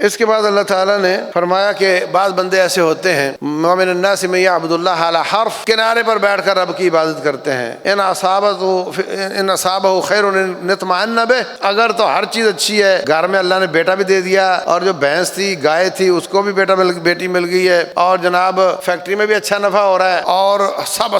اس کے بعد اللہ تعالیٰ نے فرمایا کہ بعض بندے ایسے ہوتے ہیں وَمِنَ النَّاسِ مَن يَعْبُدُ اللَّهَ عَلَى حَرْفٍ، کنارے پر بیٹھ کر رب کی عبادت کرتے ہیں، ان اصابہ خیر اطمأن بہ، اگر تو ہر چیز اچھی ہے، گھر میں اللہ نے بیٹا بھی دے دیا، اور جو بھینس تھی گائے تھی اس کو بھی بیٹی مل گئی ہے، اور جناب فیکٹری میں بھی اچھا نفع ہو رہا ہے، اور سب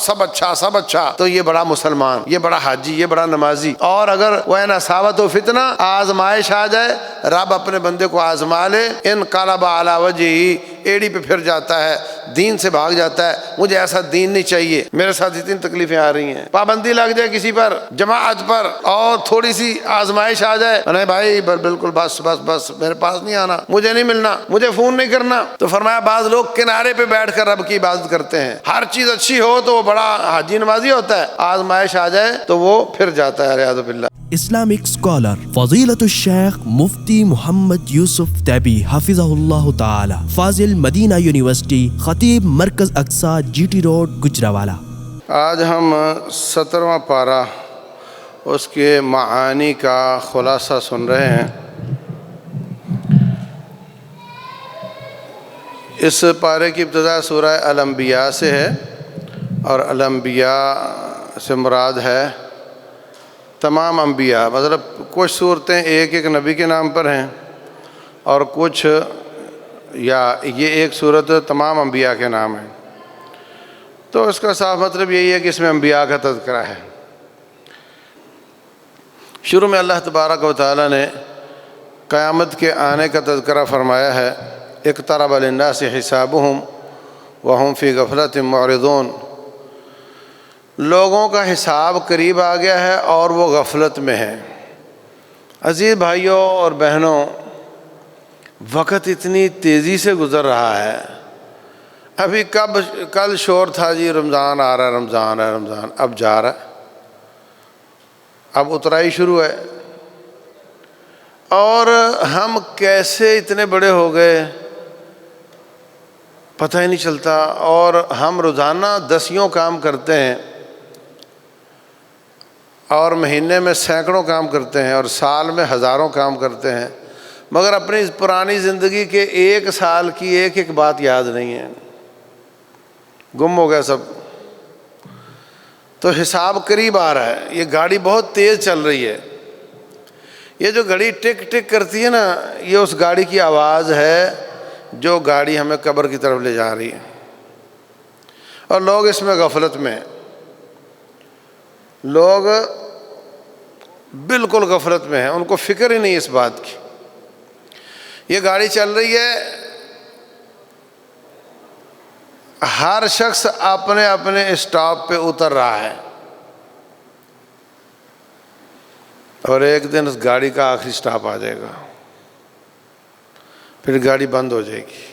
اچھا، تو یہ بڑا مسلمان، یہ بڑا حاجی، یہ بڑا نمازی۔ اور اگر وَإِنْ أَصَابَتْهُ فِتْنَةٌ، آزمائش آ جائے، رب اپنے بندے کو آزما لے، انقلب علی وجہہ، ایڑی پہ پھر جاتا ہے، دین سے بھاگ جاتا ہے، مجھے ایسا دین نہیں چاہیے، میرے ساتھ اتنی تکلیفیں آ رہی ہیں، پابندی لگ جائے کسی پر، جماعت پر، اور تھوڑی سی آزمائش آ جائے، نہیں بھائی بالکل بس میرے پاس نہیں آنا، مجھے نہیں ملنا، مجھے فون نہیں کرنا، تو فرمایا بعض لوگ کنارے پہ بیٹھ کر رب کی عبادت کرتے ہیں، ہر چیز اچھی ہو تو وہ بڑا حاجی نمازی ہوتا ہے، آزمائش آ جائے تو وہ پھر جاتا ہے، اعوذ باللہ۔ اسلامک اسکالر فضیلت الشیخ مفتی محمد یوسف تیبی حفظہ اللہ تعالی، فاضل مدینہ یونیورسٹی، خطیب مرکز اقصی، جی ٹی روڈ، گجرانوالہ۔ آج ہم 17واں پارہ اس کے معانی کا خلاصہ سن رہے ہیں۔ اس پارے کی ابتدا سورہ الانبیاء سے ہے، اور الانبیاء سے مراد ہے تمام انبیاء، مطلب کچھ صورتیں ایک نبی کے نام پر ہیں، اور کچھ یا یہ ایک صورت تمام انبیاء کے نام ہے، تو اس کا صاف مطلب یہی ہے کہ اس میں انبیاء کا تذکرہ ہے۔ شروع میں اللہ تبارک و تعالیٰ نے قیامت کے آنے کا تذکرہ فرمایا ہے، اقترب للناس حسابهم وهم فی غفلۃ معرضون، لوگوں کا حساب قریب آ گیا ہے اور وہ غفلت میں ہیں۔ عزیز بھائیوں اور بہنوں، وقت اتنی تیزی سے گزر رہا ہے، ابھی کل شور تھا جی رمضان آ رہا ہے، رمضان اب جا رہا ہے، اب اترائی شروع ہے، اور ہم کیسے اتنے بڑے ہو گئے پتہ ہی نہیں چلتا، اور ہم روزانہ 10 کام کرتے ہیں، اور مہینے میں سینکڑوں کام کرتے ہیں، اور سال میں ہزاروں کام کرتے ہیں، مگر اپنی پرانی زندگی کے 1 سال کی ایک بات یاد نہیں ہے، گم ہو گیا سب۔ تو حساب قریب آ رہا ہے، یہ گاڑی بہت تیز چل رہی ہے، یہ جو گھڑی ٹک ٹک کرتی ہے نا، یہ اس گاڑی کی آواز ہے جو گاڑی ہمیں قبر کی طرف لے جا رہی ہے، اور لوگ اس میں غفلت میں ہیں، لوگ بالکل غفلت میں ہیں، ان کو فکر ہی نہیں اس بات کی۔ یہ گاڑی چل رہی ہے، ہر شخص اپنے اپنے اسٹاپ پہ اتر رہا ہے، اور ایک دن اس گاڑی کا آخری اسٹاپ آ جائے گا، پھر گاڑی بند ہو جائے گی۔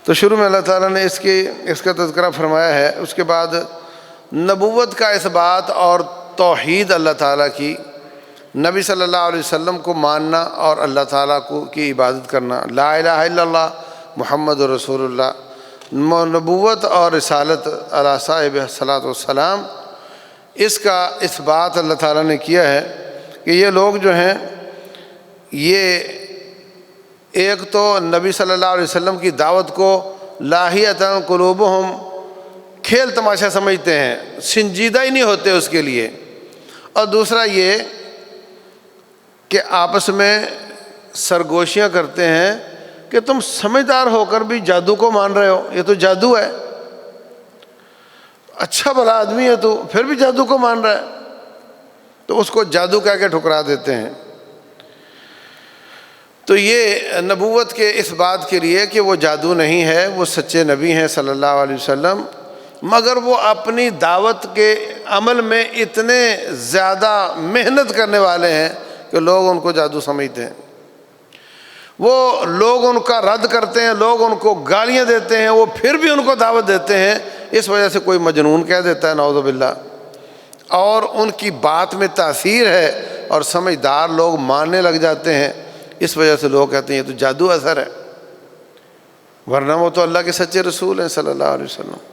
تو شروع میں اللہ تعالیٰ نے اس کا تذکرہ فرمایا ہے، اس کے بعد نبوت کا اثبات اور توحید اللہ تعالیٰ کی، نبی صلی اللہ علیہ وسلم کو ماننا اور اللہ تعالیٰ کی عبادت کرنا، لا الہ الا اللہ محمد رسول اللہ، نبوت اور رسالت علی صاحب الصلاۃ والسلام، اس کا اثبات اللہ تعالیٰ نے کیا ہے کہ یہ لوگ جو ہیں، یہ ایک تو نبی صلی اللہ علیہ وسلم کی دعوت کو لاہیۃ قلوبہم، کھیل تماشا سمجھتے ہیں، سنجیدہ ہی نہیں ہوتے اس کے لیے، اور دوسرا یہ کہ آپس میں سرگوشیاں کرتے ہیں کہ تم سمجھدار ہو کر بھی جادو کو مان رہے ہو، یہ تو جادو ہے، اچھا بھلا آدمی ہے تو پھر بھی جادو کو مان رہا ہے، تو اس کو جادو کہہ کے ٹھکرا دیتے ہیں۔ تو یہ نبوت کے اس بات کے لیے کہ وہ جادو نہیں ہے، وہ سچے نبی ہیں صلی اللہ علیہ وسلم، مگر وہ اپنی دعوت کے عمل میں اتنے زیادہ محنت کرنے والے ہیں کہ لوگ ان کو جادو سمجھتے ہیں، وہ لوگ ان کا رد کرتے ہیں، لوگ ان کو گالیاں دیتے ہیں، وہ پھر بھی ان کو دعوت دیتے ہیں، اس وجہ سے کوئی مجنون کہہ دیتا ہے نعوذ باللہ، اور ان کی بات میں تاثیر ہے اور سمجھدار لوگ ماننے لگ جاتے ہیں، اس وجہ سے لوگ کہتے ہیں یہ تو جادو اثر ہے، ورنہ وہ تو اللہ کے سچے رسول ہیں صلی اللہ علیہ وسلم۔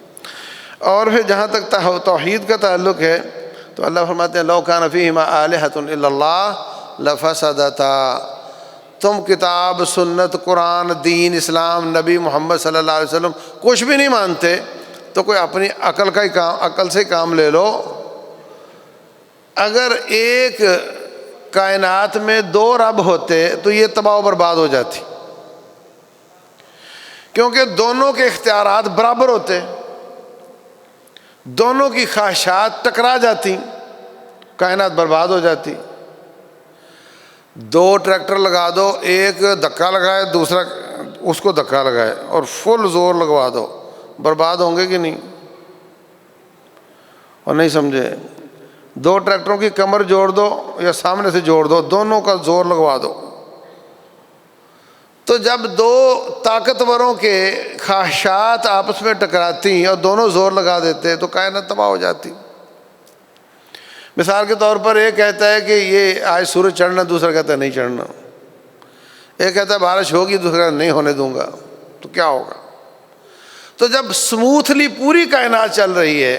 اور پھر جہاں تک توحید کا تعلق ہے تو اللہ فرماتے ہیں لو کان فیہما آلہۃ الا اللہ لفسدتا، تم کتاب، سنت، قرآن، دین، اسلام، نبی محمد صلی اللہ علیہ وسلم کچھ بھی نہیں مانتے تو کوئی اپنی عقل سے کام لے لو۔ اگر ایک کائنات میں 2 رب ہوتے تو یہ تباہ و برباد ہو جاتی، کیونکہ دونوں کے اختیارات برابر ہوتے، دونوں کی خواہشات ٹکرا جاتی، کائنات برباد ہو جاتی۔ 2 ٹریکٹر لگا دو، ایک دھکا لگائے، دوسرا اس کو دھکا لگائے اور فل زور لگوا دو، برباد ہوں گے کہ نہیں؟ اور نہیں سمجھے؟ 2 ٹریکٹروں کی کمر جوڑ دو یا سامنے سے جوڑ دو، دونوں کا زور لگوا دو، تو جب 2 طاقتوروں کے خواہشات آپس میں ٹکراتی اور دونوں زور لگا دیتے تو کائنات تباہ ہو جاتی۔ مثال کے طور پر ایک کہتا ہے کہ یہ آج سورج چڑھنا، دوسرا کہتا ہے نہیں چڑھنا، ایک کہتا ہے بارش ہوگی، دوسرا کہتا ہے نہیں ہونے دوں گا، تو کیا ہوگا؟ تو جب سموتھلی پوری کائنات چل رہی ہے،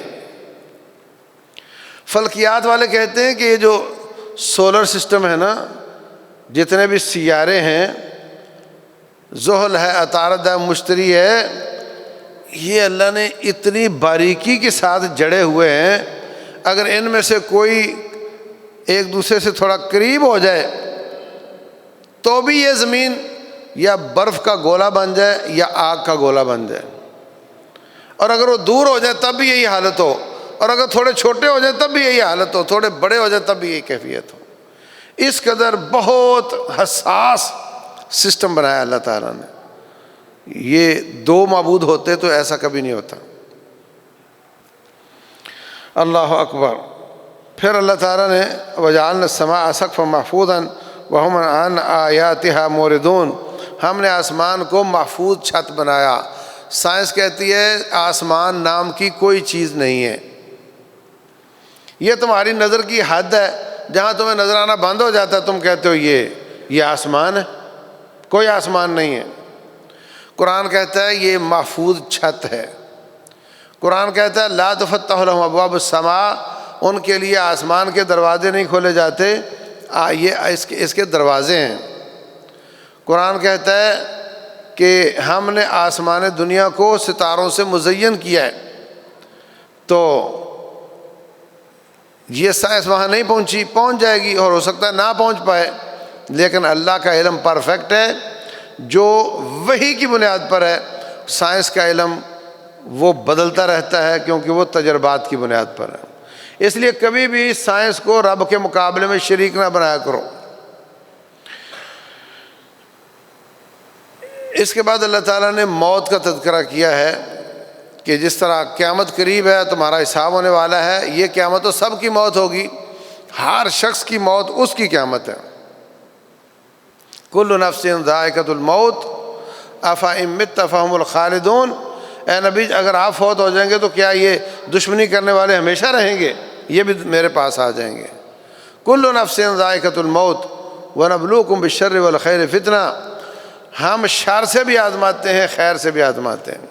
فلکیات والے کہتے ہیں کہ یہ جو سولر سسٹم ہے نا، جتنے بھی سیارے ہیں، زحل ہے، عطارد ہے، مشتری ہے، یہ اللہ نے اتنی باریکی کے ساتھ جڑے ہوئے ہیں، اگر ان میں سے کوئی ایک دوسرے سے تھوڑا قریب ہو جائے تو بھی یہ زمین یا برف کا گولا بن جائے یا آگ کا گولا بن جائے، اور اگر وہ دور ہو جائے تب بھی یہی حالت ہو، اور اگر تھوڑے چھوٹے ہو جائے تب بھی یہی حالت ہو، تھوڑے بڑے ہو جائے تب بھی یہی کیفیت ہو۔ اس قدر بہت حساس سسٹم بنایا اللہ تعالیٰ نے۔ یہ 2 معبود ہوتے تو ایسا کبھی نہیں ہوتا۔ اللہ اکبر۔ پھر اللہ تعالیٰ نے وَجَعَلْنَا السَّمَاءَ سَقْفًا مَحْفُوظًا وَهُمْ عَنْ آيَاتِهَا مُعْرِضُونَ، ہم نے آسمان کو محفوظ چھت بنایا۔ سائنس کہتی ہے آسمان نام کی کوئی چیز نہیں ہے، یہ تمہاری نظر کی حد ہے، جہاں تمہیں نظر آنا بند ہو جاتا ہے تم کہتے ہو یہ آسمان ہے، کوئی آسمان نہیں ہے۔ قرآن کہتا ہے یہ محفوظ چھت ہے۔ قرآن کہتا ہے لا تفتح لهم ابواب السماء، ان کے لیے آسمان کے دروازے نہیں کھولے جاتے، یہ اس کے دروازے ہیں۔ قرآن کہتا ہے کہ ہم نے آسمان دنیا کو ستاروں سے مزین کیا ہے، تو یہ سائنس وہاں نہیں پہنچی، پہنچ جائے گی اور ہو سکتا ہے نہ پہنچ پائے، لیکن اللہ کا علم پرفیکٹ ہے جو وحی کی بنیاد پر ہے۔ سائنس کا علم وہ بدلتا رہتا ہے کیونکہ وہ تجربات کی بنیاد پر ہے، اس لیے کبھی بھی سائنس کو رب کے مقابلے میں شریک نہ بنایا کرو۔ اس کے بعد اللہ تعالیٰ نے موت کا تذکرہ کیا ہے کہ جس طرح قیامت قریب ہے، تمہارا حساب ہونے والا ہے، یہ قیامت تو سب کی موت ہوگی، ہر شخص کی موت اس کی قیامت ہے۔ کل نفس ذائقۃ الموت افإن مت فهم الخالدون، اے نبی اگر آپ فوت ہو جائیں گے تو کیا یہ دشمنی کرنے والے ہمیشہ رہیں گے؟ یہ بھی میرے پاس آ جائیں گے۔ کل نفس ذائقۃ الموت ونبلوکم بالشر والخیر فتنہ، ہم شر سے بھی آزماتے ہیں، خیر سے بھی آزماتے ہیں۔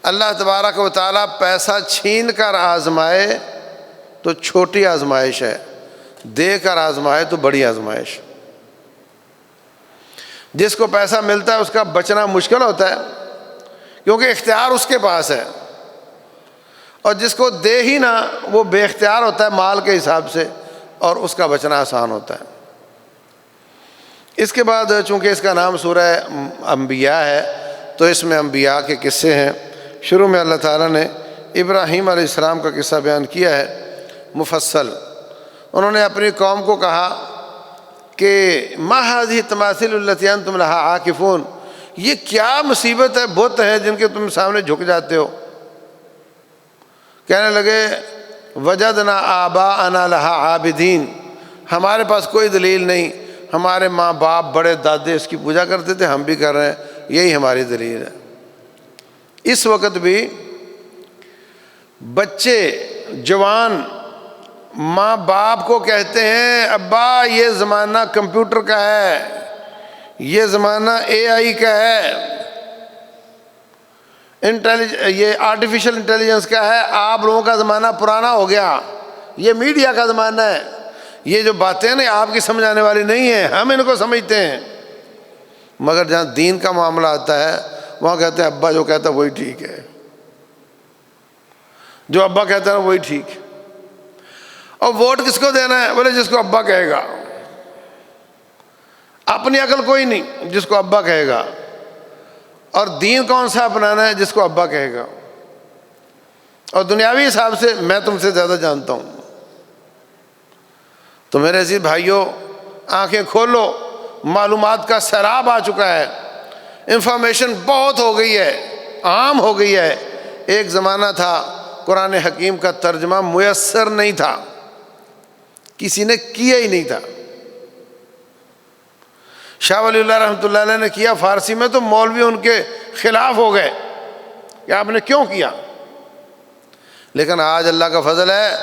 اللہ تبارک و تعالیٰ پیسہ چھین کر آزمائے تو چھوٹی آزمائش ہے، دے کر آزمائے تو بڑی آزمائش۔ جس کو پیسہ ملتا ہے اس کا بچنا مشکل ہوتا ہے کیونکہ اختیار اس کے پاس ہے، اور جس کو دے ہی نہ وہ بے اختیار ہوتا ہے مال کے حساب سے، اور اس کا بچنا آسان ہوتا ہے۔ اس کے بعد چونکہ اس کا نام سورہ انبیاء ہے تو اس میں انبیاء کے قصے ہیں۔ شروع میں اللہ تعالیٰ نے ابراہیم علیہ السلام کا قصہ بیان کیا ہے مفصل۔ انہوں نے اپنی قوم کو کہا کہ ما هذه التماثيل التي انتم لها عاکفون، یہ کیا مصیبت ہے، بت ہیں جن کے تم سامنے جھک جاتے ہو۔ کہنے لگے وجدنا آباءنا لها عابدین، ہمارے پاس کوئی دلیل نہیں، ہمارے ماں باپ بڑے دادے اس کی پوجا کرتے تھے، ہم بھی کر رہے ہیں، یہی ہماری دلیل ہے۔ اس وقت بھی بچے جوان ماں باپ کو کہتے ہیں ابا یہ زمانہ کمپیوٹر کا ہے، یہ زمانہ AI کا ہے، یہ آرٹیفیشل انٹیلیجنس کا ہے، آپ لوگوں کا زمانہ پرانا ہو گیا، یہ میڈیا کا زمانہ ہے، یہ جو باتیں نا آپ کی سمجھانے والی نہیں ہیں، ہم ان کو سمجھتے ہیں۔ مگر جہاں دین کا معاملہ آتا ہے وہاں کہتے ہیں ابا جو کہتا ہے وہی ٹھیک ہے، جو ابا کہتا ہے وہی ٹھیک ہے۔ اور ووٹ کس کو دینا ہے؟ بولے جس کو ابا کہے گا، اپنی عقل کوئی نہیں، جس کو ابا کہے گا۔ اور دین کون سا اپنانا ہے؟ جس کو ابا کہے گا۔ اور دنیاوی حساب سے میں تم سے زیادہ جانتا ہوں۔ تو میرے عزیز بھائیوں، آنکھیں کھولو، معلومات کا سیلاب آ چکا ہے، انفارمیشن بہت ہو گئی ہے، عام ہو گئی ہے۔ ایک زمانہ تھا قرآن حکیم کا ترجمہ میسر نہیں تھا، کسی نے کیا ہی نہیں تھا۔ شاہ ولی اللہ رحمۃ اللہ علیہ نے کیا فارسی میں، تو مولوی ان کے خلاف ہو گئے کہ آپ نے کیوں کیا۔ لیکن آج اللہ کا فضل ہے،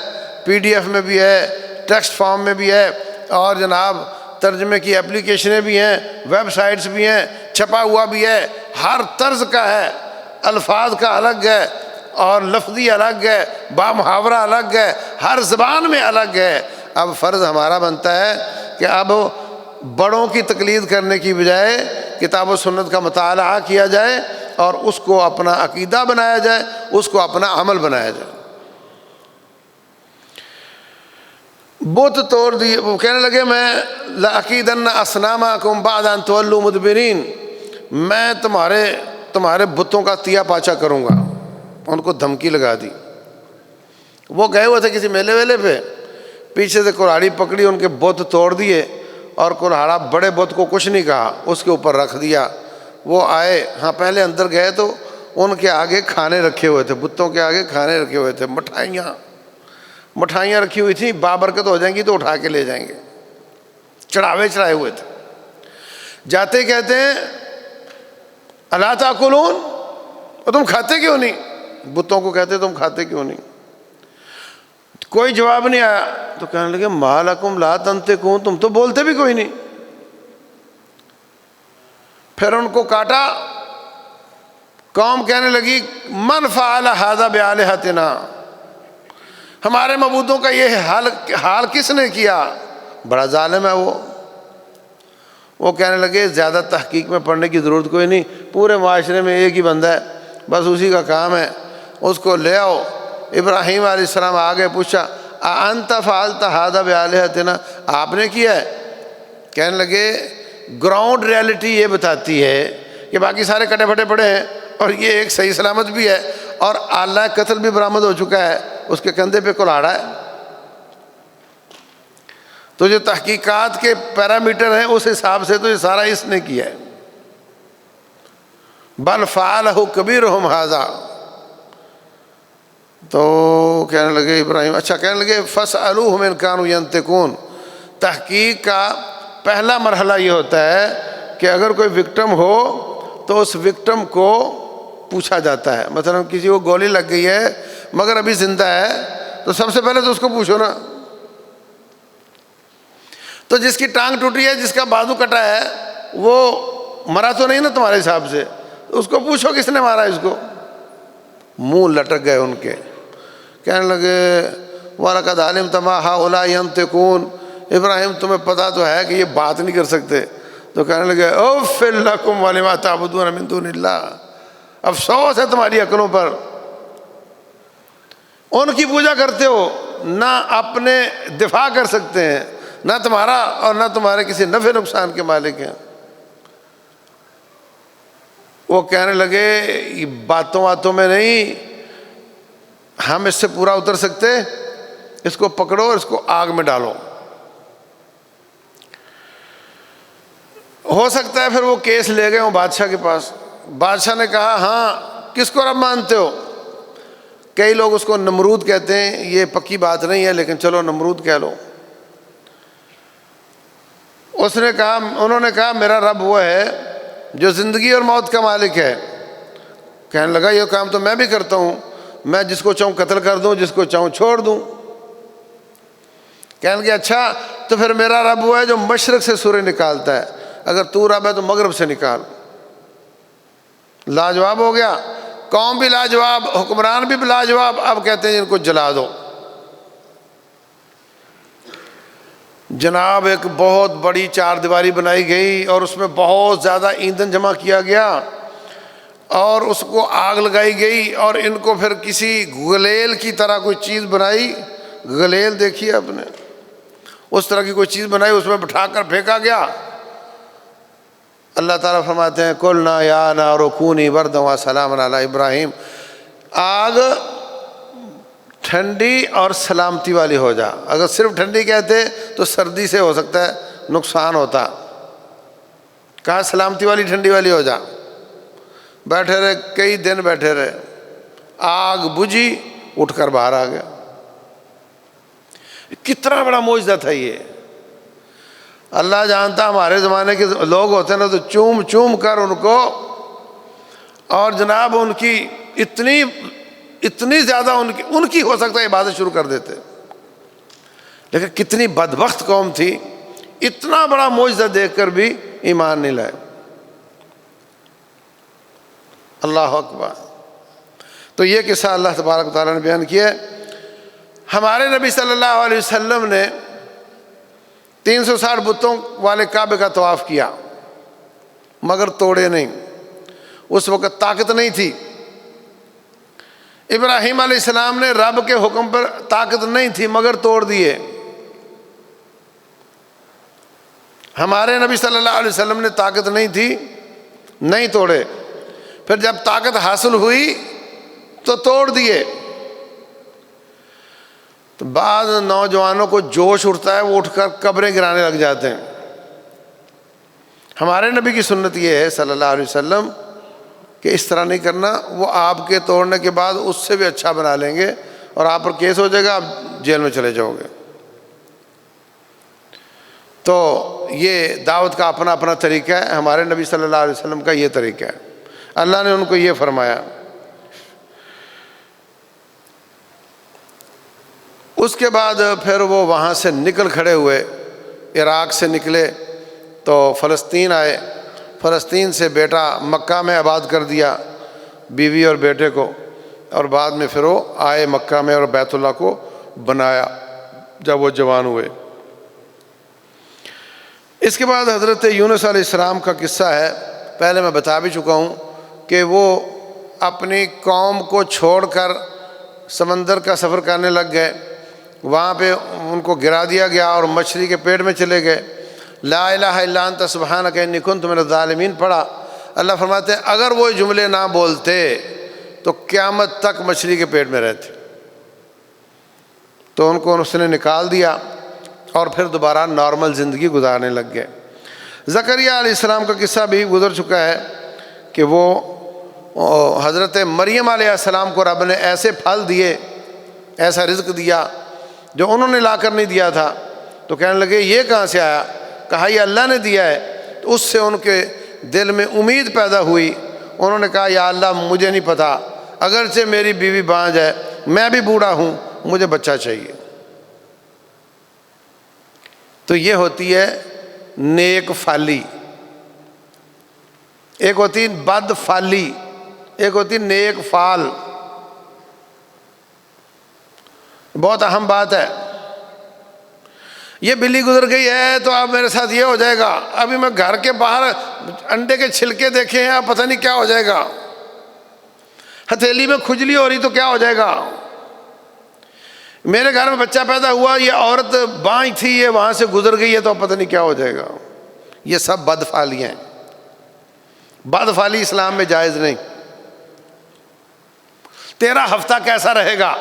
پی ڈی ایف میں بھی ہے، ٹیکسٹ فارم میں بھی ہے، اور جناب ترجمے کی اپلیکیشنیں بھی ہیں، ویب سائٹس بھی ہیں، چھپا ہوا بھی ہے، ہر طرز کا ہے، الفاظ کا الگ ہے اور لفظی الگ ہے، با محاورہ الگ ہے، ہر زبان میں الگ ہے۔ اب فرض ہمارا بنتا ہے کہ اب بڑوں کی تقلید کرنے کی بجائے کتاب و سنت کا مطالعہ کیا جائے اور اس کو اپنا عقیدہ بنایا جائے، اس کو اپنا عمل بنایا جائے۔ بت توڑ دیے، وہ کہنے لگے میں لَأَكِيدَنَّ أَصْنَامَكُمْ بَعْدَ أَن تُوَلُّوا مُدْبِرِينَ، میں تمہارے بتوں کا تیا پاچا کروں گا۔ ان کو دھمکی لگا دی۔ وہ گئے ہوئے تھے کسی میلے ویلے پہ، پیچھے سے کلہاڑی پکڑی، ان کے بت توڑ دیے، اور کلہاڑا بڑے بت کو کچھ نہیں کہا، اس کے اوپر رکھ دیا۔ وہ آئے، ہاں پہلے اندر گئے تو ان کے آگے کھانے رکھے ہوئے تھے، بتوں کے آگے کھانے رکھے ہوئے تھے، مٹھائیاں رکھی ہوئی تھیں، بابرکت ہو جائیں گی تو اٹھا کے لے جائیں گے، چڑھائے ہوئے تھے۔ جاتے کہتے ہیں الا تاکلون، اور تم کھاتے کیوں نہیں؟ بتوں کو کہتے تم کھاتے کیوں نہیں؟ کوئی جواب نہیں آیا۔ تو کہنے لگے ما لکم لا تنطقون، تم تو بولتے بھی کوئی نہیں۔ پھر ان کو کاٹا۔ قوم کہنے لگی من فعل ھذا بآلہتنا، ہمارے معبودوں کا یہ حال کس نے کیا؟ بڑا ظالم ہے وہ کہنے لگے زیادہ تحقیق میں پڑھنے کی ضرورت کوئی نہیں، پورے معاشرے میں ایک ہی بندہ ہے، بس اسی کا کام ہے، اس کو لے آؤ۔ ابراہیم علیہ السلام آگے پوچھا اَأَنْتَ فَعَلْتَ هَذَا بِآلِهَتِنَا، آپ نے کیا ہے؟ کہنے لگے گراؤنڈ ریالٹی یہ بتاتی ہے کہ باقی سارے کٹے پھٹے پڑے ہیں اور یہ ایک صحیح سلامت بھی ہے، اور آلہ قتل بھی برآمد ہو چکا ہے، اس کے کندھے پہ کلہاڑا ہے۔ تو جو تحقیقات کے پیرامیٹر ہیں اس حساب سے تو یہ سارا اس نے کیا ہے۔ بل فعلہ کبیرہم ھذا، تو کہنے لگے ابراہیم، اچھا کہنے لگے فاسألوہم ان کانوا ینطقون۔ تحقیق کا پہلا مرحلہ یہ ہوتا ہے کہ اگر کوئی وکٹم ہو تو اس وکٹم کو پوچھا جاتا ہے، مثلا کسی کو گولی لگ گئی ہے مگر ابھی زندہ ہے، تو سب سے پہلے تو اس کو پوچھو نا۔ تو جس کی ٹانگ ٹوٹی ہے، جس کا بازو کٹا ہے، وہ مرا تو نہیں نا تمہارے حساب سے، اس کو پوچھو کس نے مارا اس کو۔ منہ لٹک گئے ان کے، کہنے لگے وَلَقَدْ عَلِمْتَ مَا هَؤُلَاءِ يَنطِقُونَ، ابراہیم تمہیں پتہ تو ہے کہ یہ بات نہیں کر سکتے۔ تو کہنے لگے اُفٍّ لَكُمْ وَلِمَا تَعْبُدُونَ مِن دُونِ اللَّهِ، افسوس ہے تمہاری عقلوں پر، ان کی پوجا کرتے ہو، نہ اپنے دفاع کر سکتے ہیں، نہ تمہارا اور نہ تمہارے کسی نفع نقصان کے مالک ہیں۔ وہ کہنے لگے باتوں میں نہیں، ہم اس سے پورا اتر سکتے، اس کو پکڑو اور اس کو آگ میں ڈالو۔ ہو سکتا ہے پھر وہ کیس لے گئے ہوں بادشاہ کے پاس، بادشاہ نے کہا ہاں کس کو رب مانتے ہو؟ کئی لوگ اس کو نمرود کہتے ہیں، یہ پکی بات نہیں ہے لیکن چلو نمرود کہہ لو۔ انہوں نے کہا میرا رب وہ ہے جو زندگی اور موت کا مالک ہے۔ کہنے لگا یہ کام تو میں بھی کرتا ہوں، میں جس کو چاہوں قتل کر دوں، جس کو چاہوں چھوڑ دوں۔ کہنے لگے اچھا تو پھر میرا رب وہ ہے جو مشرق سے سورج نکالتا ہے، اگر تو رب ہے تو مغرب سے نکال۔ لاجواب ہو گیا، قوم بھی لاجواب، حکمران بھی لاجواب، اب کہتے ہیں ان کو جلا دو۔ جناب ایک بہت بڑی چار دیواری بنائی گئی اور اس میں بہت زیادہ ایندھن جمع کیا گیا اور اس کو آگ لگائی گئی، اور ان کو پھر کسی گلیل کی طرح کوئی چیز بنائی، گلیل دیکھی آپ نے، اس طرح کی کوئی چیز بنائی، اس میں بٹھا کر پھینکا گیا۔ اللہ تعالیٰ فرماتے ہیں قُلْنَا يَا نَارُ كُونِي بَرْدًا وَسَلَامًا عَلَىٰ إِبْرَاهِيمَ، آگ ٹھنڈی اور سلامتی والی ہو جا۔ اگر صرف ٹھنڈی کہتے تو سردی سے ہو سکتا ہے نقصان ہوتا، کہا سلامتی والی ٹھنڈی والی ہو جا۔ بیٹھے رہے، کئی دن بیٹھے رہے، آگ بجھی، اٹھ کر باہر آ گیا۔ کتنا بڑا معجزہ تھا یہ، اللہ جانتا۔ ہمارے زمانے کے لوگ ہوتے ہیں نا تو چوم چوم کر ان کو، اور جناب ان کی اتنی زیادہ ان کی ہو سکتا ہے عبادت شروع کر دیتے، لیکن کتنی بدبخت قوم تھی، اتنا بڑا معجزہ دیکھ کر بھی ایمان نہیں لائے۔ اللہ اکبر۔ تو یہ قصہ اللہ تبارک و تعالیٰ نے بیان کیا ہے۔ ہمارے نبی صلی اللہ علیہ وسلم نے 360 بتوں والے کعبے کا طواف کیا مگر توڑے نہیں، اس وقت طاقت نہیں تھی۔ ابراہیم علیہ السلام نے رب کے حکم پر طاقت نہیں تھی مگر توڑ دیے۔ ہمارے نبی صلی اللہ علیہ وسلم نے طاقت نہیں تھی، نہیں توڑے، پھر جب طاقت حاصل ہوئی تو توڑ دیے۔ تو بعض نوجوانوں کو جوش اٹھتا ہے، وہ اٹھ کر قبریں گرانے لگ جاتے ہیں۔ ہمارے نبی کی سنت یہ ہے صلی اللہ علیہ وسلم کہ اس طرح نہیں کرنا، وہ آپ کے توڑنے کے بعد اس سے بھی اچھا بنا لیں گے اور آپ پر کیس ہو جائے گا، آپ جیل میں چلے جاؤ گے۔ تو یہ دعوت کا اپنا اپنا طریقہ ہے، ہمارے نبی صلی اللہ علیہ وسلم کا یہ طریقہ ہے۔ اللہ نے ان کو یہ فرمایا۔ اس کے بعد پھر وہ وہاں سے نکل کھڑے ہوئے، عراق سے نکلے تو فلسطین آئے، فلسطین سے بیٹا مکہ میں آباد کر دیا، بیوی اور بیٹے کو، اور بعد میں پھر وہ آئے مکہ میں اور بیت اللہ کو بنایا جب وہ جوان ہوئے۔ اس کے بعد حضرت یونس علیہ السلام کا قصہ ہے، پہلے میں بتا بھی چکا ہوں کہ وہ اپنی قوم کو چھوڑ کر سمندر کا سفر کرنے لگ گئے، وہاں پہ ان کو گرا دیا گیا اور مچھلی کے پیٹ میں چلے گئے۔ لا الہ الا انت سبحانک انی کنت من الظالمین پڑھا۔ اللہ فرماتے ہیں اگر وہ جملے نہ بولتے تو قیامت تک مچھلی کے پیٹ میں رہتے، تو ان کو اس نے نکال دیا اور پھر دوبارہ نارمل زندگی گزارنے لگ گئے۔ زکریہ علیہ السلام کا قصہ بھی گزر چکا ہے کہ وہ حضرت مریم علیہ السلام کو رب نے ایسے پھل دیے، ایسا رزق دیا جو انہوں نے لا کر نہیں دیا تھا، تو کہنے لگے یہ کہاں سے آیا؟ کہا یہ اللہ نے دیا ہے۔ تو اس سے ان کے دل میں امید پیدا ہوئی، انہوں نے کہا یا اللہ مجھے نہیں پتا، اگرچہ میری بیوی بانجھ ہے، میں بھی بوڑھا ہوں، مجھے بچہ چاہیے۔ تو یہ ہوتی ہے نیک فالی، ایک ہوتی بد فالی، ایک ہوتی نیک فال۔ بہت اہم بات ہے۔ یہ بلی گزر گئی ہے تو اب میرے ساتھ یہ ہو جائے گا، ابھی میں گھر کے باہر انڈے کے چھلکے دیکھے ہیں، اب پتہ نہیں کیا ہو جائے گا، ہتھیلی میں کھجلی ہو رہی تو کیا ہو جائے گا، میرے گھر میں بچہ پیدا ہوا، یہ عورت بانجھ تھی، یہ وہاں سے گزر گئی ہے تو اب پتہ نہیں کیا ہو جائے گا۔ یہ سب بدفالیاں ہیں۔ بدفالی اسلام میں جائز نہیں۔ تیرا ہفتہ کیسا رہے گا؟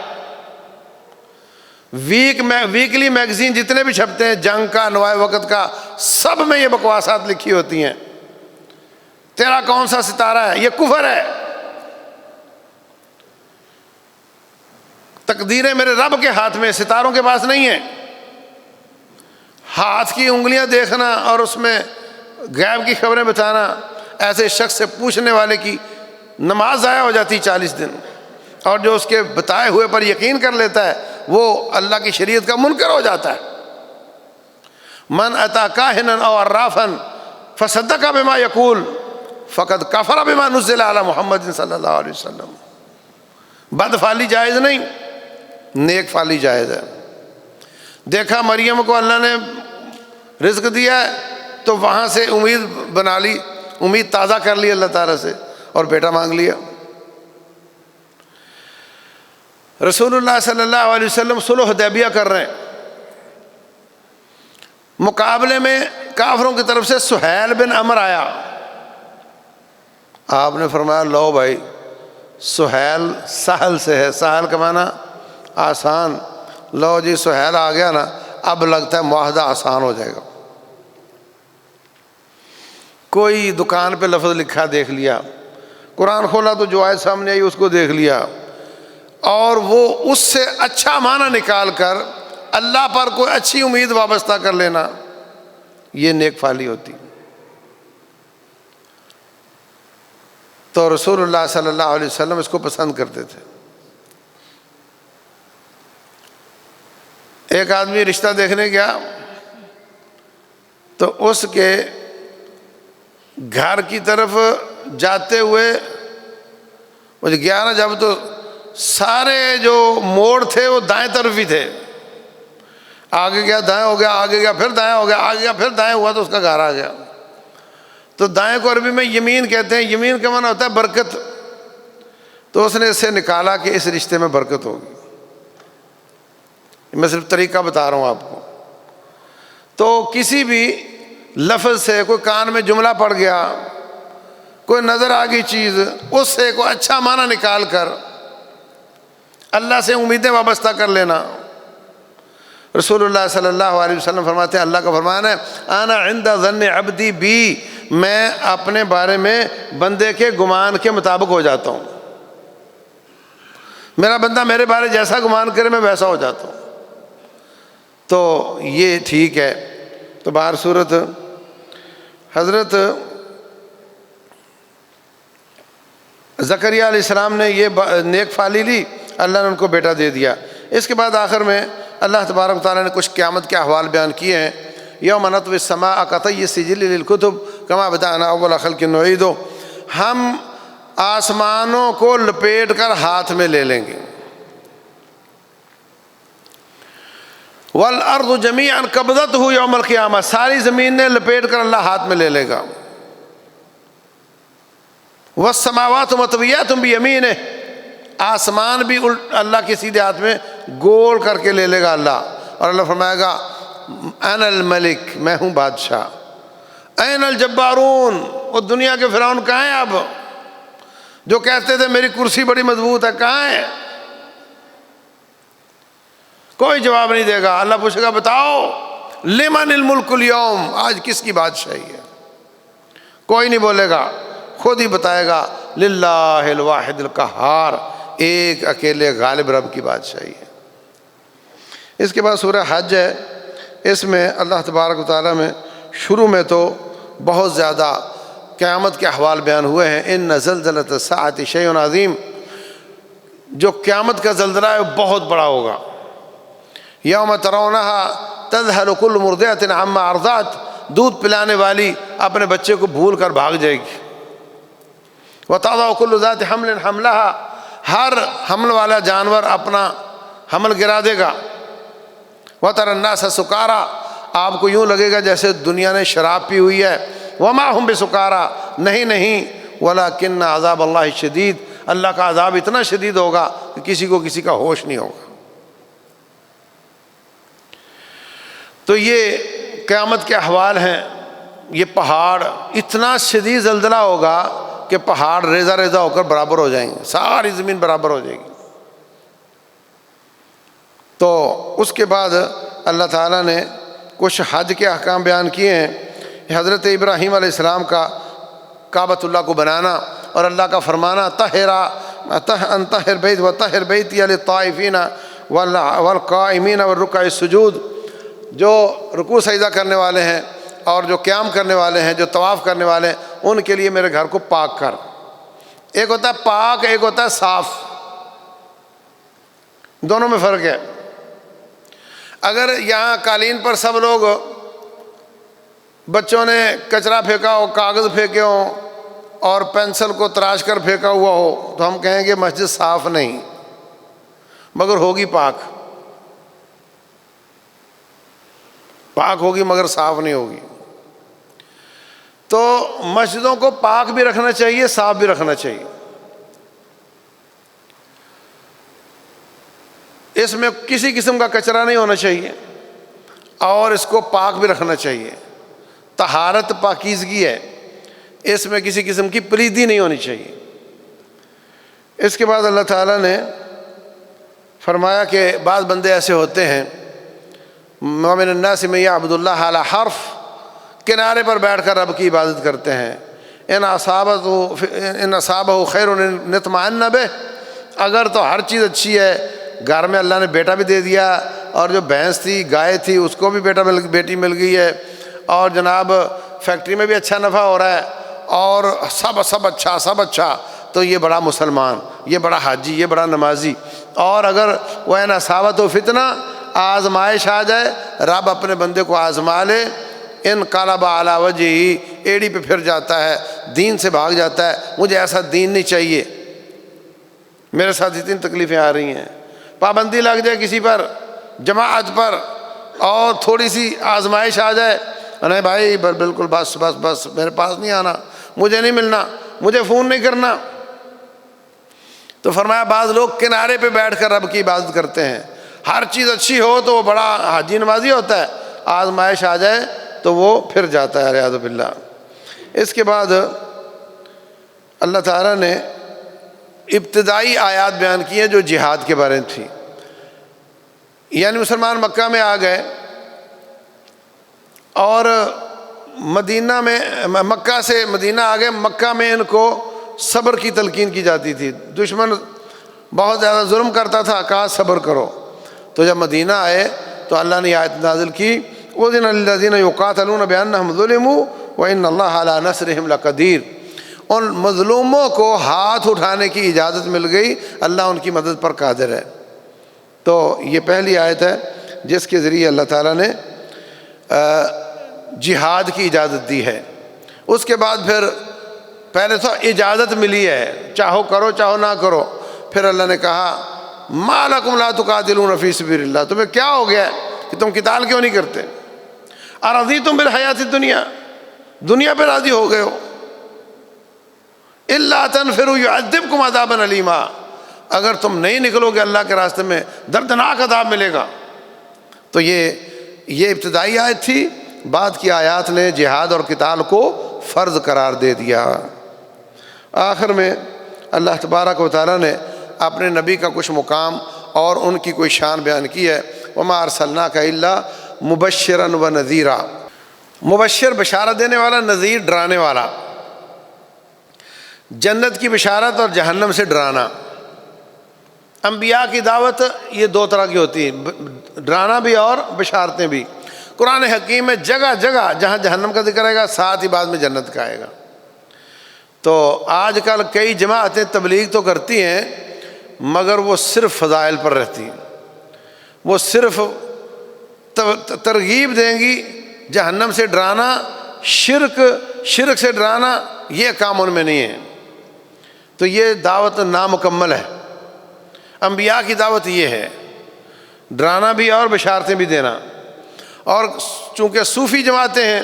ویکلی میگزین جتنے بھی چھپتے ہیں، جنگ کا، انواع وقت کا، سب میں یہ بکواسات لکھی ہوتی ہیں۔ تیرا کون سا ستارہ ہے؟ یہ کفر ہے۔ تقدیریں میرے رب کے ہاتھ میں، ستاروں کے پاس نہیں ہیں۔ ہاتھ کی انگلیاں دیکھنا اور اس میں غیب کی خبریں بتانا، ایسے شخص سے پوچھنے والے کی نماز ضائع ہو جاتی 40 دن، اور جو اس کے بتائے ہوئے پر یقین کر لیتا ہے وہ اللہ کی شریعت کا منکر ہو جاتا ہے۔ من اتی کاہنا او عرافا فصدق بما یقول فقد کفر بما نزل علی محمد صلی اللہ علیہ وسلم۔ بد فالی جائز نہیں، نیک فالی جائز ہے۔ دیکھا مریم کو اللہ نے رزق دیا ہے تو وہاں سے امید بنا لی، امید تازہ کر لی اللہ تعالیٰ سے، اور بیٹا مانگ لیا۔ رسول اللہ صلی اللہ علیہ وسلم صلح حدیبیہ کر رہے ہیں، مقابلے میں کافروں کی طرف سے سہیل بن عمر آیا۔ آپ نے فرمایا لو بھائی، سہیل سہل سے ہے، سہل کا معنی آسان، لو جی سہیل آ گیا نا، اب لگتا ہے معاہدہ آسان ہو جائے گا۔ کوئی دکان پہ لفظ لکھا دیکھ لیا، قرآن کھولا تو جو آیت سامنے آئی اس کو دیکھ لیا، اور وہ اس سے اچھا معنی نکال کر اللہ پر کوئی اچھی امید وابستہ کر لینا، یہ نیک فعلی ہوتی۔ تو رسول اللہ صلی اللہ علیہ وسلم اس کو پسند کرتے تھے۔ ایک آدمی رشتہ دیکھنے گیا تو اس کے گھر کی طرف جاتے ہوئے مجھے گیا نا جب، تو سارے جو موڑ تھے وہ دائیں طرف ہی تھے، آگے گیا دائیں ہو گیا، آگے گیا پھر دائیں ہو گیا، آگے گیا پھر دائیں ہوا تو اس کا گھر آ گیا۔ تو دائیں کو عربی میں یمین کہتے ہیں، یمین کا معنی ہوتا ہے برکت، تو اس نے اس سے نکالا کہ اس رشتے میں برکت ہوگی۔ میں صرف طریقہ بتا رہا ہوں آپ کو۔ تو کسی بھی لفظ سے کوئی کان میں جملہ پڑ گیا، کوئی نظر آ گئی چیز، اس سے کوئی اچھا معنی نکال کر اللہ سے امیدیں وابستہ کر لینا۔ رسول اللہ صلی اللہ علیہ وسلم فرماتے ہیں، اللہ کا فرمان ہے انا عند ظن عبدی بی، میں اپنے بارے میں بندے کے گمان کے مطابق ہو جاتا ہوں، میرا بندہ میرے بارے جیسا گمان کرے میں ویسا ہو جاتا ہوں۔ تو یہ ٹھیک ہے۔ تو بہر صورت حضرت زکریا علیہ السلام نے یہ نیک فعلی لی، اللہ نے ان کو بیٹا دے دیا۔ اس کے بعد آخر میں اللہ تبارک و تعالیٰ نے کچھ قیامت کے احوال بیان کیے ہیں۔ یوم نطوی السماء کطی السجل للکتب کما بدأنا اول خلق نعیدہ، ہم آسمانوں کو لپیٹ کر ہاتھ میں لے لیں گے۔ والارض جمیعا قبضتہ یوم القیامہ، ساری زمین نے لپیٹ کر اللہ ہاتھ میں لے لے گا۔ والسماوات مطویات بیمینہ، آسمان بھی اللہ کے سیدھے ہاتھ میں گول کر کے لے لے گا اللہ، اور اللہ فرمائے گا انا الملک، میں ہوں بادشاہ۔ این الجبارون، وہ دنیا کے فرعون کہاں ہیں اب، جو کہتے تھے میری کرسی بڑی مضبوط ہے، کہاں ہے؟ کوئی جواب نہیں دے گا۔ اللہ پوچھے گا بتاؤ لمن الملک اليوم، آج کس کی بادشاہی ہے؟ کوئی نہیں بولے گا، خود ہی بتائے گا للہ الواحد القہار، ایک اکیلے غالب رب کی بادشاہی ہے۔ اس کے بعد سورہ حج ہے، اس میں اللہ تبارک و تعالیٰ میں شروع میں تو بہت زیادہ قیامت کے احوال بیان ہوئے ہیں۔ ان زلزلۃ الساعۃ شیء عظیم، جو قیامت کا زلزلہ ہے وہ بہت بڑا ہوگا۔ یوم ترونہا تذہل کل مرضعۃ عما ارضعت، دودھ پلانے والی اپنے بچے کو بھول کر بھاگ جائے گی۔ وتضع کل ذات حمل حملہا، ہر حمل والا جانور اپنا حمل گرا دے گا۔ وتری الناس سکارا، آپ کو یوں لگے گا جیسے دنیا نے شراب پی ہوئی ہے۔ وما ہم بسکارا، نہیں ولکن عذاب اللہ شدید، اللہ کا عذاب اتنا شدید ہوگا کہ کسی کو کسی کا ہوش نہیں ہوگا۔ تو یہ قیامت کے احوال ہیں۔ یہ پہاڑ، اتنا شدید زلزلہ ہوگا کہ پہاڑ ریزہ ریزہ ہو کر برابر ہو جائیں گے، ساری زمین برابر ہو جائے گی۔ تو اس کے بعد اللہ تعالیٰ نے کچھ حج کے احکام بیان کیے ہیں۔ حضرت ابراہیم علیہ السلام کا کعبۃ اللہ کو بنانا اور اللہ کا فرمانا طہر بیت وطہر بیتی للطائفین والقائمین والرکع السجود، جو رکوع سجدہ کرنے والے ہیں اور جو قیام کرنے والے ہیں، جو طواف کرنے والے ہیں، ان کے لیے میرے گھر کو پاک کر۔ ایک ہوتا ہے پاک، ایک ہوتا ہے صاف، دونوں میں فرق ہے۔ اگر یہاں قالین پر سب لوگ، بچوں نے کچرا پھینکا ہو، کاغذ پھینکے ہوں اور پینسل کو تراش کر پھینکا ہوا ہو، تو ہم کہیں گے مسجد صاف نہیں، مگر ہوگی پاک۔ پاک ہوگی مگر صاف نہیں ہوگی۔ تو مسجدوں کو پاک بھی رکھنا چاہیے، صاف بھی رکھنا چاہیے۔ اس میں کسی قسم کا کچرا نہیں ہونا چاہیے، اور اس کو پاک بھی رکھنا چاہیے۔ طہارت پاکیزگی ہے، اس میں کسی قسم کی پلیدی نہیں ہونی چاہیے۔ اس کے بعد اللہ تعالیٰ نے فرمایا کہ بعض بندے ایسے ہوتے ہیں، وَمِنَ النَّاسِ مَن يَعْبُدُ اللَّهَ عَلَى حَرْفٍ، کنارے پر بیٹھ کر رب کی عبادت کرتے ہیں۔ ان اصابہ خیر اطمأن بہ، اگر تو ہر چیز اچھی ہے، گھر میں اللہ نے بیٹا بھی دے دیا، اور جو بھینس تھی، گائے تھی، اس کو بھی بیٹی مل گئی ہے، اور جناب فیکٹری میں بھی اچھا نفع ہو رہا ہے، اور سب اچھا، تو یہ بڑا مسلمان، یہ بڑا حاجی، یہ بڑا نمازی۔ اور اگر وہ ان اصابت و فتنہ، آزمائش آ جائے، رب اپنے بندے کو آزما لے، انقلب علی وجہہ، ایڑی پہ پھر جاتا ہے، دین سے بھاگ جاتا ہے، مجھے ایسا دین نہیں چاہیے، میرے ساتھ اتنی تکلیفیں آ رہی ہیں۔ پابندی لگ جائے کسی پر، جماعت پر، اور تھوڑی سی آزمائش آ جائے، نہیں بھائی بالکل بس میرے پاس نہیں آنا، مجھے نہیں ملنا، مجھے فون نہیں کرنا۔ تو فرمایا بعض لوگ کنارے پہ بیٹھ کر رب کی عبادت کرتے ہیں، ہر چیز اچھی ہو تو وہ بڑا حاجی نمازی ہوتا ہے، آزمائش آ جائے تو وہ پھر جاتا ہے، اعوذ باللہ۔ اس کے بعد اللہ تعالیٰ نے ابتدائی آیات بیان کی ہیں جو جہاد کے بارے میں تھی، یعنی مسلمان مکہ میں آ گئے، اور مکہ سے مدینہ آ گئے۔ مکہ میں ان کو صبر کی تلقین کی جاتی تھی، دشمن بہت زیادہ ظلم کرتا تھا، کہا صبر کرو۔ تو جب مدینہ آئے تو اللہ نے آیت نازل کی، اُذِنَ لِلَّذِينَ يُقَاتَلُونَ بِأَنَّهُمْ ظُلِمُوا وَإِنَّ اللَّهَ عَلَىٰ نَصْرِهِمْ لَقَدِيرٌ، ان مظلوموں کو ہاتھ اٹھانے کی اجازت مل گئی، اللہ ان کی مدد پر قادر ہے۔ تو یہ پہلی آیت ہے جس کے ذریعے اللہ تعالیٰ نے جہاد کی اجازت دی ہے۔ اس کے بعد پھر پہلے تو اجازت ملی ہے، چاہو کرو چاہو نہ کرو، پھر اللہ نے کہا مَا لَكُمْ لَا تُقَاتِلُونَ فِي سَبِيلِ اللَّهِ، تمہیں کیا ہو گیا ہے کہ تم قتال کیوں نہیں کرتے؟ أَرَضِيتُمْ بِالْحَيَاةِ الدُّنْيَا، دنیا پہ راضی ہو گئے ہو؟ إِلَّا تَنْفِرُوا يُعَذِّبْكُمْ عَذَابًا أَلِيمًا، اگر تم نہیں نکلو گے اللہ کے راستے میں دردناک عذاب ملے گا۔ تو یہ ابتدائی آیت تھی، بعد کی آیات نے جہاد اور قتال کو فرض قرار دے دیا۔ آخر میں اللہ تبارک و تعالیٰ نے اپنے نبی کا کچھ مقام اور ان کی کوئی شان بیان کی ہے۔ وَمَا أَرْسَلْنَاكَ إِلَّا مُبَشِّرًا وَنَذِيرًا، مبشر بشارت دینے والا، نذیر ڈرانے والا، جنت کی بشارت اور جہنم سے ڈرانا۔ انبیاء کی دعوت یہ دو طرح کی ہوتی ہے، ڈرانا بھی اور بشارتیں بھی۔ قرآن حکیم میں جگہ جگہ جہاں جہنم کا ذکر آئے گا، ساتھ ہی بعد میں جنت کا آئے گا۔ تو آج کل کئی جماعتیں تبلیغ تو کرتی ہیں مگر وہ صرف فضائل پر رہتی ہیں، وہ صرف ترغیب دیں گی، جہنم سے ڈرانا، شرک سے ڈرانا، یہ کام ان میں نہیں ہے۔ تو یہ دعوت نامکمل ہے۔ انبیاء کی دعوت یہ ہے، ڈرانا بھی اور بشارتیں بھی دینا۔ اور چونکہ صوفی جماعتیں ہیں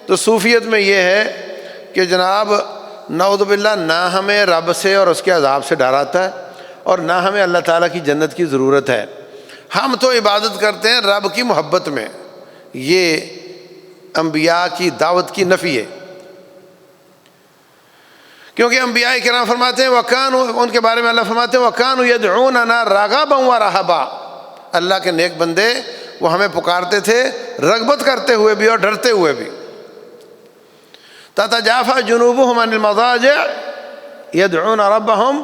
تو صوفیت میں یہ ہے کہ جناب نعوذ باللہ نہ ہمیں رب سے اور اس کے عذاب سے ڈر آتا ہے، اور نہ ہمیں اللہ تعالیٰ کی جنت کی ضرورت ہے، ہم تو عبادت کرتے ہیں رب کی محبت میں۔ یہ انبیاء کی دعوت کی نفی ہے، کیونکہ انبیاء کرام فرماتے ہیں وَكَانُوا، ان کے بارے میں اللہ فرماتے ہیں وَكَانُوا يَدْعُونَنَا رَغَبًا وَرَهَبًا، اللہ کے نیک بندے وہ ہمیں پکارتے تھے رغبت کرتے ہوئے بھی اور ڈرتے ہوئے بھی۔ تَتَجَافَى جُنُوبُهُمْ عَنِ الْمَضَاجِعِ يَدْعُونَ رَبَّهُمْ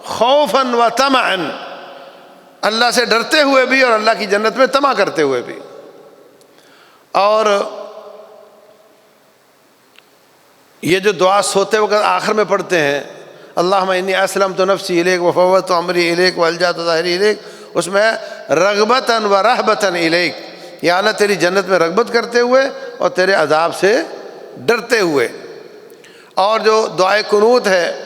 خَوْفًا وَطَمَعًا، اللہ سے ڈرتے ہوئے بھی اور اللہ کی جنت میں طمع کرتے ہوئے بھی۔ اور یہ جو دعا سوتے وقت آخر میں پڑھتے ہیں اللہم انی اسلمت نفسی الیک وفوضت امری الیک والجأت ظاہری الیک، اس میں رغبتاً و رہبتاً الیک، یا اللہ تیری جنت میں رغبت کرتے ہوئے اور تیرے عذاب سے ڈرتے ہوئے۔ اور جو دعائے قنوت ہے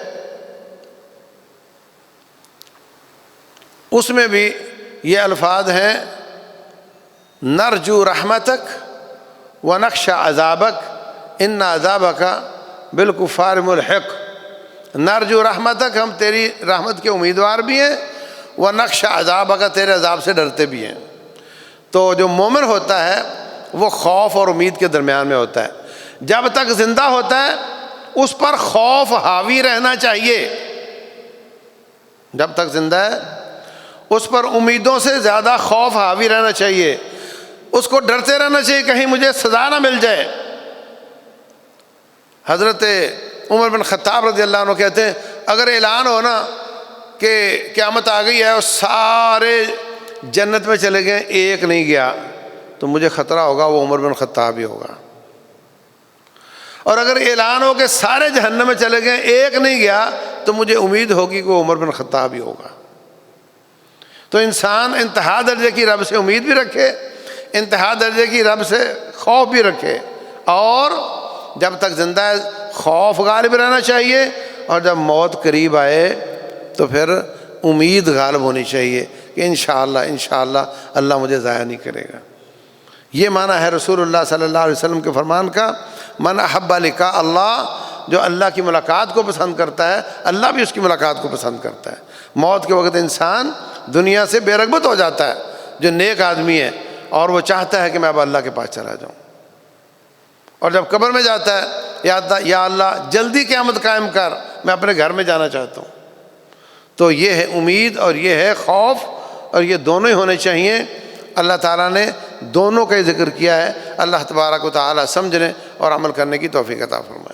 اس میں بھی یہ الفاظ ہیں نرجو رحمتک ونخشى عذابک ان عذابک بالکفار ملحق، نرجو رحمتک، ہم تیری رحمت کے امیدوار بھی ہیں، ونخشى عذابک، تیرے عذاب سے ڈرتے بھی ہیں۔ تو جو مومن ہوتا ہے وہ خوف اور امید کے درمیان میں ہوتا ہے۔ جب تک زندہ ہوتا ہے اس پر خوف حاوی رہنا چاہیے، جب تک زندہ ہے اس پر امیدوں سے زیادہ خوف حاوی رہنا چاہیے، اس کو ڈرتے رہنا چاہیے کہیں مجھے سزا نہ مل جائے۔ حضرت عمر بن خطاب رضی اللہ عنہ کہتے ہیں اگر اعلان ہو نا کہ قیامت آ گئی ہے اور سارے جنت میں چلے گئے ایک نہیں گیا تو مجھے خطرہ ہوگا وہ عمر بن خطاب ہی ہوگا، اور اگر اعلان ہو کہ سارے جہنم میں چلے گئے ایک نہیں گیا تو مجھے امید ہوگی کہ وہ عمر بن خطاب ہی ہوگا۔ تو انسان انتہا درجے کی رب سے امید بھی رکھے، انتہا درجے کی رب سے خوف بھی رکھے، اور جب تک زندہ ہے خوف غالب رہنا چاہیے، اور جب موت قریب آئے تو پھر امید غالب ہونی چاہیے کہ انشاءاللہ اللہ مجھے ضائع نہیں کرے گا۔ یہ معنی ہے رسول اللہ صلی اللہ علیہ وسلم کے فرمان کا، من احب لقاء اللہ، جو اللہ کی ملاقات کو پسند کرتا ہے اللہ بھی اس کی ملاقات کو پسند کرتا ہے۔ موت کے وقت انسان دنیا سے بے رغبت ہو جاتا ہے جو نیک آدمی ہے، اور وہ چاہتا ہے کہ میں اب اللہ کے پاس چلا جاؤں، اور جب قبر میں جاتا ہے یا اللہ جلدی قیامت قائم کر، میں اپنے گھر میں جانا چاہتا ہوں۔ تو یہ ہے امید اور یہ ہے خوف، اور یہ دونوں ہی ہونے چاہیے۔ اللہ تعالیٰ نے دونوں کا ہی ذکر کیا ہے۔ اللہ تبارک و تعالیٰ سمجھنے اور عمل کرنے کی توفیق عطا فرمائے۔